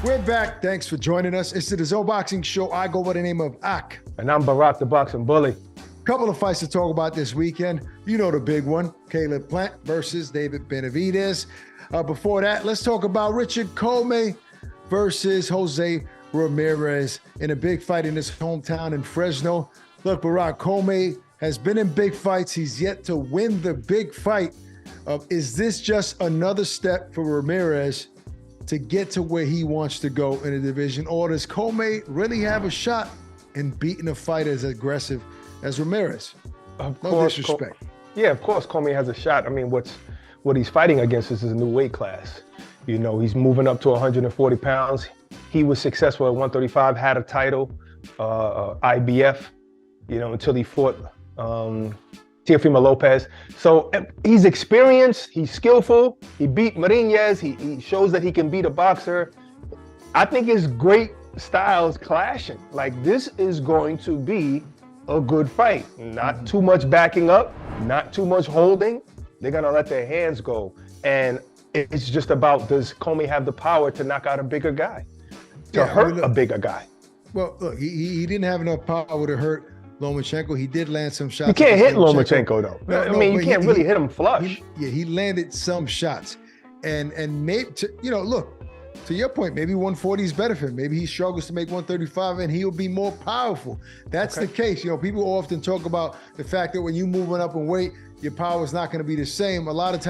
We're back. Thanks for joining us. It's the DAZN Boxing Show. I go by the name of Ak. And I'm Barak, the boxing bully. Couple of fights to talk about this weekend. You know the big one, Caleb Plant versus David Benavidez. Before that, let's talk about Richard Commey versus Jose Ramirez in a big fight in his hometown in Fresno. Look, Barak, Commey has been in big fights. He's yet to win the big fight. Is this just another step for Ramirez to get to where he wants to go in the division? Or does Commey really have a shot in beating a fighter as aggressive as Ramirez? Of no course, disrespect. Yeah, of course, Commey has a shot. I mean, what he's fighting against is a new weight class. You know, he's moving up to 140 pounds. He was successful at 135, had a title, IBF, you know, until he fought Teofimo Lopez. So he's experienced, he's skillful, he beat Marinez, he shows that he can beat a boxer. I think his great styles clashing. Like, this is going to be a good fight. Not too much backing up, not too much holding. They're gonna let their hands go. And it's just about, does Commey have the power to knock out a bigger guy? To hurt a bigger guy? Well, look, he didn't have enough power to hurt Lomachenko. He did land some shots. You can't hit Lomachenko though. No, I mean, you can't really hit him flush. He landed some shots. And maybe, you know, look, to your point, maybe 140 is better for him. Maybe he struggles to make 135 and he'll be more powerful. That's the case. You know, people often talk about the fact that when you're moving up in weight, your power is not going to be the same. A lot of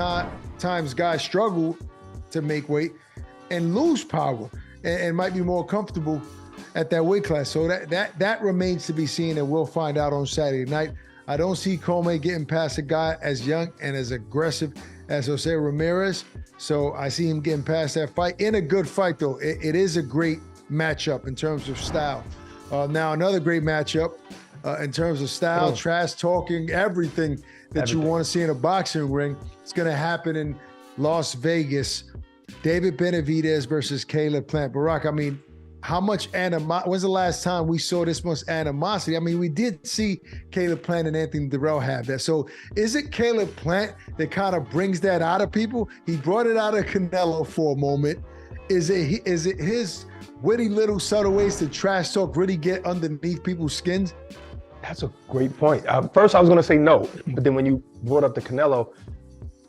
times guys struggle to make weight and lose power and might be more comfortable at that weight class. So that remains to be seen, and we'll find out on Saturday night. I don't see Commey getting past a guy as young and as aggressive as Jose Ramirez. So I see him getting past that fight in a good fight, though. It is a great matchup in terms of style. Now, another great matchup in terms of style, trash talking, everything that you want to see in a boxing ring. It's going to happen in Las Vegas. David Benavidez versus Caleb Plant. Barak, I mean, how much animosity? When's the last time we saw this much animosity? I mean, we did see Caleb Plant and Anthony Durrell have that. So is it Caleb Plant that kind of brings that out of people? He brought it out of Canelo for a moment. Is it his witty little subtle ways to trash talk really get underneath people's skins? That's a great point. First, I was going to say no, but then when you brought up the Canelo,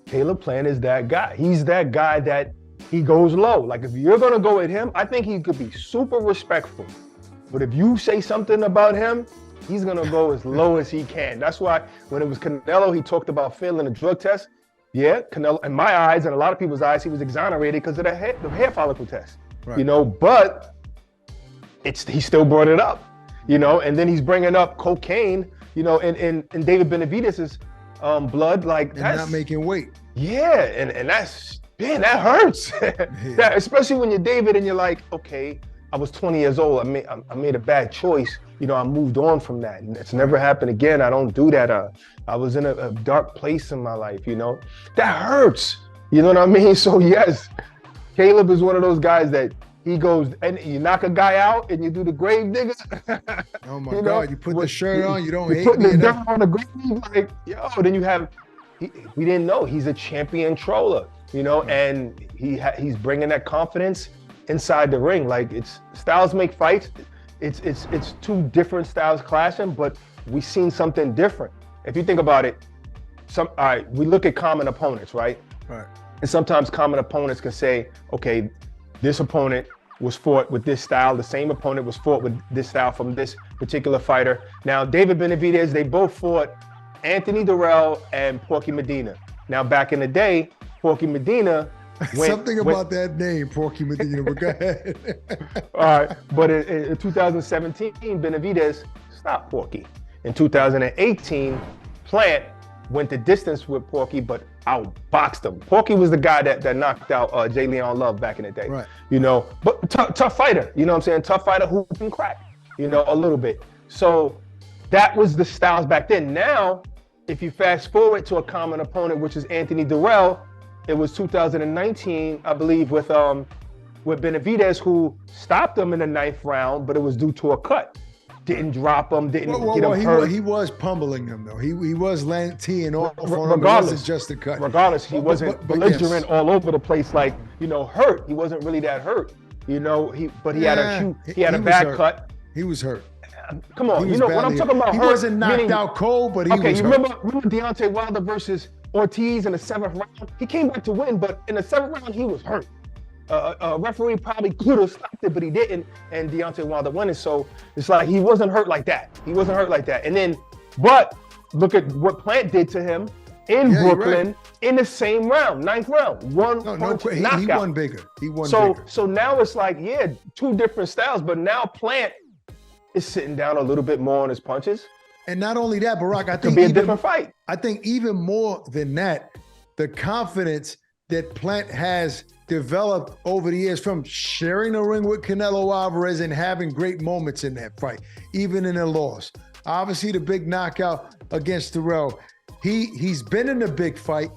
Caleb Plant is that guy. He's that guy that he goes low. Like, if you're going to go at him, I think he could be super respectful. But if you say something about him, he's going to go as low as he can. That's why when it was Canelo, he talked about failing a drug test. Yeah, Canelo, in my eyes and a lot of people's eyes, he was exonerated because of the hair follicle test. Right. You know, but he still brought it up. You know, and then he's bringing up cocaine, you know, in David Benavidez's blood, like, and that's not making weight. Yeah, and that's, man, that hurts. That, especially when you're David and you're like, okay, I was 20 years old. I made a bad choice. You know, I moved on from that. And it's never happened again. I don't do that. I was in a dark place in my life, you know. That hurts. You know what I mean? So yes, Caleb is one of those guys that he goes, and you knock a guy out and you do the grave digger. Oh my God, you put the shirt on, you don't hate me. Putting the dirt on the grave, like, yo, then you have, we didn't know, he's a champion troller, you know, and he's bringing that confidence inside the ring. Like, it's styles make fights. It's two different styles clashing, but we've seen something different. If you think about it, all right, we look at common opponents, right? Right. And sometimes common opponents can say, okay, this opponent was fought with this style. The same opponent was fought with this style from this particular fighter. Now, David Benavidez, they both fought Anthony Durrell and Porky Medina. Now, back in the day, Porky Medina something about that name, Porky Medina, but go ahead. All right, but in 2017, Benavidez stopped Porky. In 2018, Plant went the distance with Porky, but outboxed him. Porky was the guy that knocked out J. Leon Love back in the day. Right. You know, but tough fighter, you know what I'm saying? Tough fighter who can crack, you know, a little bit. So that was the styles back then. Now, if you fast forward to a common opponent, which is Anthony Durrell, it was 2019, I believe, with Benavidez, who stopped him in the 9th round, but it was due to a cut. Didn't drop him, get him hurt. He was pummeling him, though. He was teeing off on him. Regardless, it wasn't just a cut. Regardless, he wasn't belligerent all over the place, like, you know, hurt. He wasn't really that hurt. You know, he had a bad hurt. cut. He was hurt. Come on, you know what I'm talking about? He hurt, wasn't knocked out cold, but he was hurt. Remember Deontay Wilder versus Ortiz in the 7th round? He came back to win, but in the 7th round, he was hurt. A referee probably could have stopped it, but he didn't, and Deontay Wilder won it. So it's like he wasn't hurt like that. And then, but look at what Plant did to him in Brooklyn in the same round, 9th round. He won bigger. So now it's like, two different styles, but now Plant is sitting down a little bit more on his punches. And not only that, Barak, I think it'll be a different fight. I think even more than that, the confidence that Plant has developed over the years from sharing the ring with Canelo Alvarez and having great moments in that fight, even in a loss. Obviously, the big knockout against Terrell. He's been in a big fight.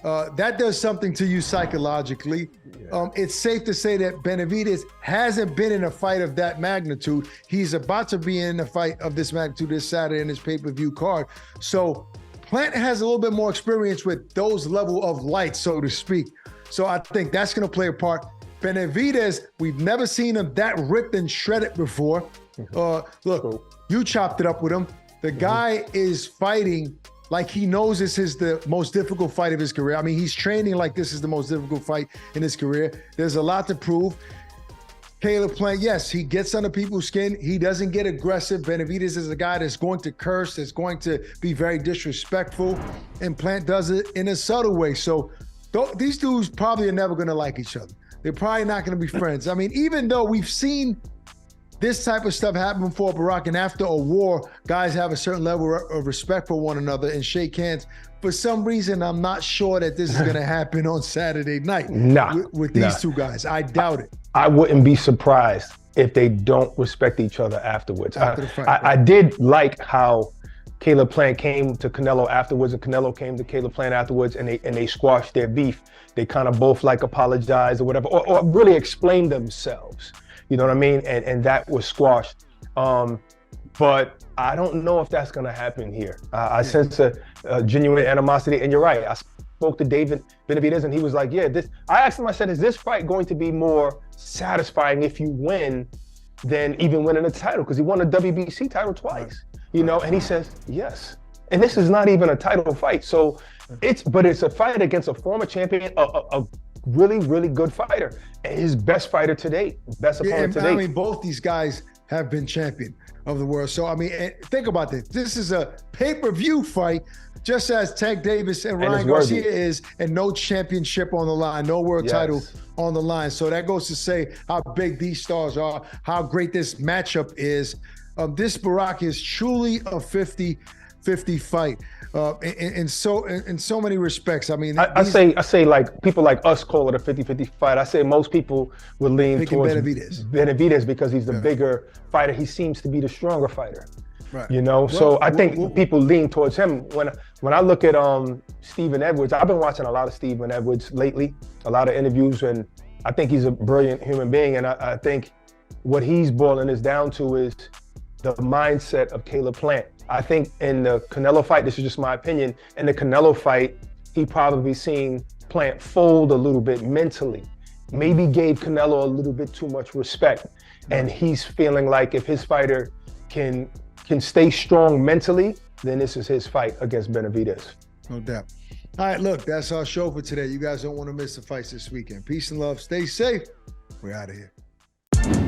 That does something to you psychologically. It's safe to say that Benavidez hasn't been in a fight of that magnitude. He's about to be in a fight of this magnitude this Saturday in his pay-per-view card. So Plant has a little bit more experience with those level of lights, so to speak. So I think that's going to play a part. Benavidez, we've never seen him that ripped and shredded before. Look, you chopped it up with him. The guy is fighting like he knows this is the most difficult fight of his career. I mean, he's training like this is the most difficult fight in his career. There's a lot to prove. Caleb Plant, yes, he gets under people's skin. He doesn't get aggressive. Benavidez is a guy that's going to curse, that's going to be very disrespectful, and Plant does it in a subtle way. So these dudes probably are never going to like each other. They're probably not going to be friends. I mean, even though we've seen this type of stuff happen before, Barak, and after a war, guys have a certain level of respect for one another and shake hands. For some reason, I'm not sure that this is going to happen on Saturday night with these two guys. I doubt it. I wouldn't be surprised if they don't respect each other afterwards. After the fight, I did like how Caleb Plant came to Canelo afterwards, and Canelo came to Caleb Plant afterwards, and they squashed their beef. They kind of both apologized or whatever, or really explained themselves. You know what I mean? And that was squashed. But I don't know if that's going to happen here. I sense a genuine animosity, and you're right. I spoke to David Benavidez, and he was like, I asked him, I said, is this fight going to be more satisfying if you win than even winning a title? Because he won a WBC title twice, you know? And he says, yes. And this is not even a title fight. So it's a fight against a former champion, a really, really good fighter, and his best fighter to date, best opponent to date. I mean, both these guys have been champion of the world. So, I mean, think about this. This is a pay-per-view fight, just as Tank Davis and Ryan Garcia is, and no championship on the line, no world title on the line. So that goes to say how big these stars are, how great this matchup is. This Barak is truly a 50-50 fight. In so many respects. I mean, I say like people like us call it a 50-50 fight. I say most people would lean towards Benavidez because he's the bigger fighter. He seems to be the stronger fighter. Right. You know, so I think people lean towards him. When I look at Stephen Edwards, I've been watching a lot of Stephen Edwards lately, a lot of interviews, and I think he's a brilliant human being. And I think what he's boiling this down to is the mindset of Caleb Plant. I think in the Canelo fight, this is just my opinion, in the Canelo fight, he probably seen Plant fold a little bit mentally. Maybe gave Canelo a little bit too much respect. And he's feeling like if his fighter can stay strong mentally, then this is his fight against Benavidez. No doubt. All right, look, that's our show for today. You guys don't want to miss the fights this weekend. Peace and love. Stay safe. We're out of here.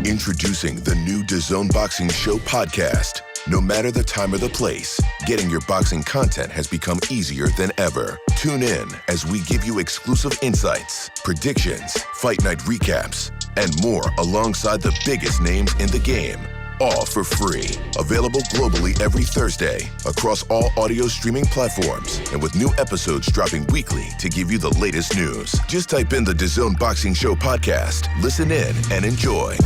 Introducing the new DAZN Boxing Show podcast. No matter the time or the place, getting your boxing content has become easier than ever. Tune in as we give you exclusive insights, predictions, fight night recaps, and more alongside the biggest names in the game. All for free. Available globally every Thursday across all audio streaming platforms and with new episodes dropping weekly to give you the latest news. Just type in the DAZN Boxing Show podcast, listen in, and enjoy.